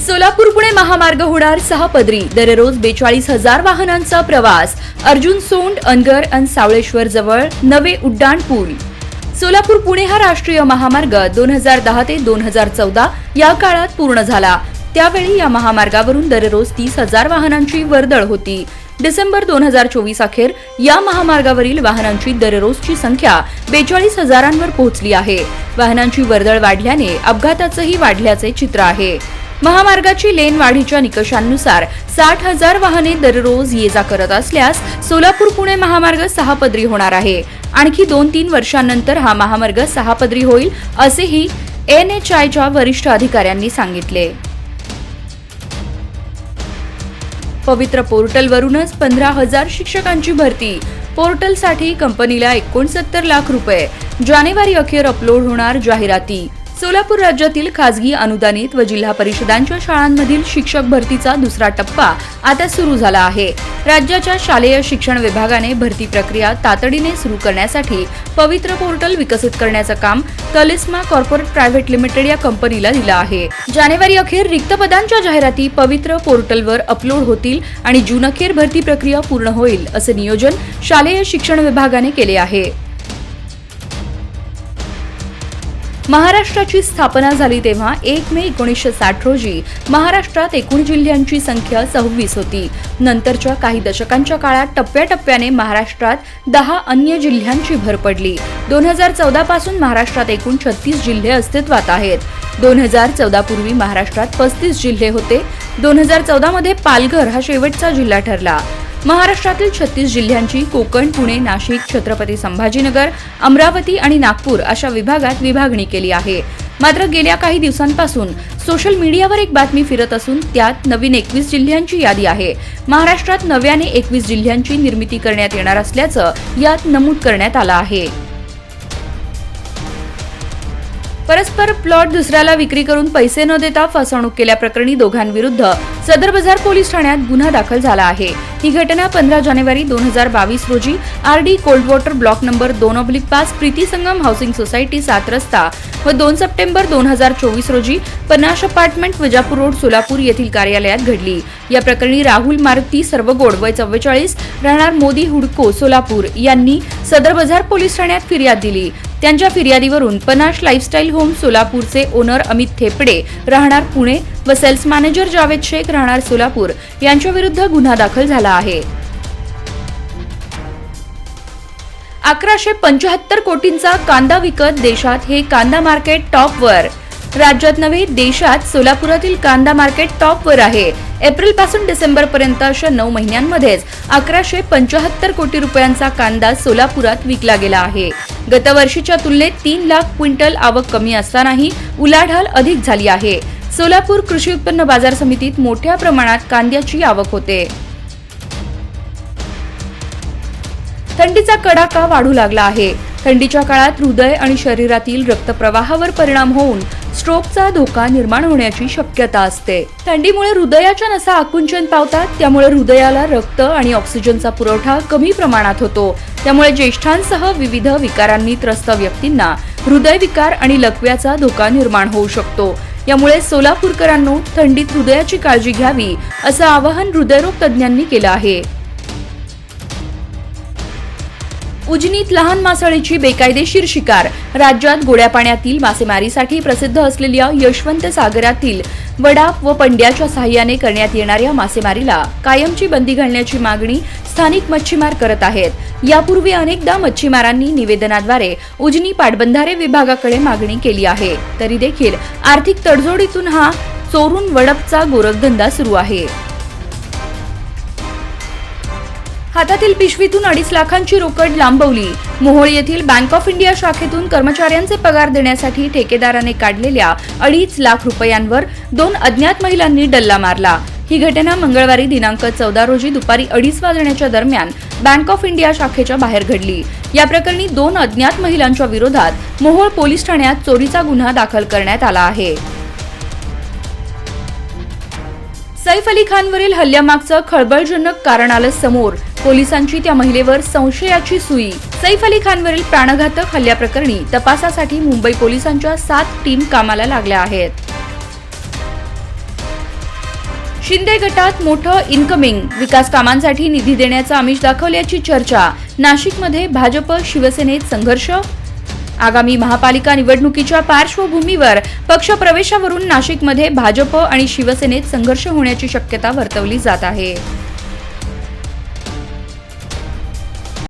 सोलापूर पुणे महामार्ग होणार 6 पदरी, दररोज 42,000 वाहनांचा प्रवास. अर्जुन सोंड, अनगर आणि सावळेश्वर जवळ नवे उड्डाण पूल. सोलापूर पुणे हा राष्ट्रीय महामार्ग 2010 ते 2014 या काळात पूर्ण झाला. त्यावेळी या महामार्गावरून दररोज 30,000 वाहनांची वर्दळ होती. डिसेंबर 2024 अखेर या महामार्गावरील वाहनांची दररोजची संख्या 42,000वर पोहोचली आहे. वाहनांची वर्दळ वाढल्याने अपघाताचंही वाढल्याचे चित्र आहे. महामार्गाची लेन वाढीच्या निकषांनुसार 60,000 वाहने दररोज ये जा करत असल्यास सोलापूर पुणे महामार्ग 6 पदरी होणार आहे. आणखी 2-3 वर्षांनंतर हा महामार्ग 6 पदरी होईल असेही NHAIच्या वरिष्ठ अधिकाऱ्यांनी सांगितले. पवित्र पोर्टलवरूनच 15,000 शिक्षकांची भरती. पोर्टलसाठी कंपनीला 69 लाख रुपये. जानेवारी अखेर अपलोड होणार जाहिराती. सोलापूर राज्यातील खासगी अनुदानित व जिल्हा परिषदांच्या शाळांमधील शिक्षक भरतीचा दुसरा टप्पा आता सुरू झाला आहे. राज्याच्या शालेय शिक्षण विभागाने भरती प्रक्रिया तातडीने सुरू करण्यासाठी पवित्र पोर्टल विकसित करण्याचं काम तलिस्मा कॉर्पोरेट प्रायव्हेट लिमिटेड या कंपनीला दिलं आहे. जानेवारी अखेर रिक्त पदांच्या जाहिराती पवित्र पोर्टलवर अपलोड होतील आणि जून अखेर भरती प्रक्रिया पूर्ण होईल असे नियोजन शालेय शिक्षण विभागाने केले आहे. महाराष्ट्राची स्थापना झाली तेव्हा 1 मे 1960 रोजी महाराष्ट्रात एकूण जिल्ह्यांची संख्या 26 होती. नंतरच्या काही दशकांच्या काळात टप्प्याटप्प्याने महाराष्ट्रात 10 अन्य जिल्ह्यांची भर पडली. 2014 पासून महाराष्ट्रात एकूण 36 जिल्हे अस्तित्वात आहेत. 2014 पूर्वी महाराष्ट्रात 35 जिल्हे होते. 2014 मध्ये पालघर हा शेवटचा जिल्हा ठरला. महाराष्ट्रातील 36 जिल्ह्यांची कोकण, पुणे, नाशिक, छत्रपती संभाजीनगर, अमरावती आणि नागपूर अशा विभागात विभागणी केली आहे. मात्र गेल्या काही दिवसांपासून सोशल मीडियावर एक बातमी फिरत असून त्यात नवीन 21 जिल्ह्यांची यादी आहे. महाराष्ट्रात नव्याने 21 जिल्ह्यांची निर्मिती करण्यात येणार असल्याचं यात नमूद करण्यात आलं आहे. परस्पर प्लॉट दुसऱ्याला विक्री करून पैसे न देता फसवणूक केल्याप्रकरणी दोघांविरुद्ध सदर बाजार पोलीस ठाण्यात गुन्हा दाखल झाला आहे. ही घटना 15 जानेवारी 2022 रोजी RD cold water block number 2/5 Preeti Sangam housing society 7 रस्ता व 2 सप्टेंबर 2024 रोजी पनाश अपार्टमेंट विजापूर रोड सोलापूर येथील कार्यालयात घडली. या प्रकरणी राहुल मारुती सर्वगोड वय 44 राहणार मोदी हुडको सोलापूर यांनी सदर बाजार पोलीस ठाण्यात फिर्याद दिली. त्यांच्या फिर्यादीवरून पनाश लाईफस्टाईल होम सोलापूरचे ओनर अमित थेपडे राहणार पुणे व सेल्स मॅनेजर जावेद शेख राहणार सोलापूर यांच्या विरुद्ध गुन्हा दाखल झाला आहे. 1175 कोटींचा कांदा विकत देशात हे कांदा मार्केट टॉपवर. राज्यात नव्हे देशात सोलापुरातील कांदा मार्केट टॉपवर आहे. एप्रिल पासून डिसेंबर पर्यंत अशा 9 महिन्यांमध्येच 1175 कोटी रुपयांचा कांदा सोलापुरात विकला गेला आहे. गत वर्षीच्या तुलनेत 3 लाख क्विंटल आवक कमी असतानाही उलाढाल अधिक झाली आहे. सोलापूर कृषी उत्पन्न बाजार समितीत मोठ्या प्रमाणात कांद्याची आवक होते. थंडीचा कडाका वाढू लागला आहे. थंडीच्या काळात हृदय आणि शरीरातील रक्तप्रवाहावर परिणाम होऊन स्ट्रोकचा धोका निर्माण होण्याची शक्यता असते. थंडीमुळे हृदयाच्या नसा आकुंचन पावतात. त्यामुळे हृदयाला रक्त आणि ऑक्सिजनचा पुरवठा कमी प्रमाणात होतो. त्यामुळे ज्येष्ठांसह विविध विकारांनी त्रस्त व्यक्तींना हृदयविकार आणि लकव्याचा धोका निर्माण होऊ शकतो. यामुळे सोलापूरकरांनो थंडीत हृदयाची काळजी घ्यावी असं आवाहन हृदयरोग तज्ज्ञांनी केलं आहे. उजनीत लहान मासळीची बेकायदेशीर शिकार. राज्यात गोड्या पाण्यातील मासेमारीसाठी प्रसिद्ध असलेल्या यशवंत सागरातील वडाप व पंड्याच्या साहाय्याने करण्यात येणाऱ्या मासेमारीला कायमची बंदी घालण्याची मागणी स्थानिक मच्छीमार करत आहेत. यापूर्वी अनेकदा मच्छीमारांनी निवेदनाद्वारे उजनी पाटबंधारे विभागाकडे मागणी केली आहे. तरी देखील आर्थिक तडजोडीतून हा चोरून वडपचा गोरखधंदा सुरू आहे. हातातील पिशवीतून 2.5 लाखांची रोकड लांबवली. मोहोळ येथील बँक ऑफ इंडिया शाखेतून कर्मचाऱ्यांचे पगार देण्यासाठी ठेकेदाराने काढलेल्या 2.5 लाख रुपयांवर 2 अज्ञात महिलांनी डल्ला मारला. ही घटना मंगळवारी दिनांक 14 रोजी दुपारी 2:30 वाजण्याच्या दरम्यान बँक ऑफ इंडिया शाखेच्या बाहेर घडली. या प्रकरणी 2 अज्ञात महिलांच्या विरोधात मोहोळ पोलीस ठाण्यात चोरीचा गुन्हा दाखल करण्यात आला आहे. सैफ अली खानवरील हल्ल्यामागचं खळबळजनक कारण आलं समोर. पोलिसांची त्या महिलेवर संशयाची सुई. सैफ अली खानवरील प्राणघातक हल्ल्याप्रकरणी तपासासाठी मुंबई पोलिसांच्या 7 टीम कामाला लागल्या आहेत. शिंदे गटात मोठं इन्कमिंग, विकास कामांसाठी निधी देण्याचा आमिष दाखवल्याची चर्चा. नाशिकमध्ये भाजप शिवसेनेत संघर्ष. आगामी महापालिका निवडणुकीच्या पार्श्वभूमीवर पक्षप्रवेशावरून नाशिकमध्ये भाजप आणि शिवसेनेत संघर्ष होण्याची शक्यता वर्तवली जात आहे.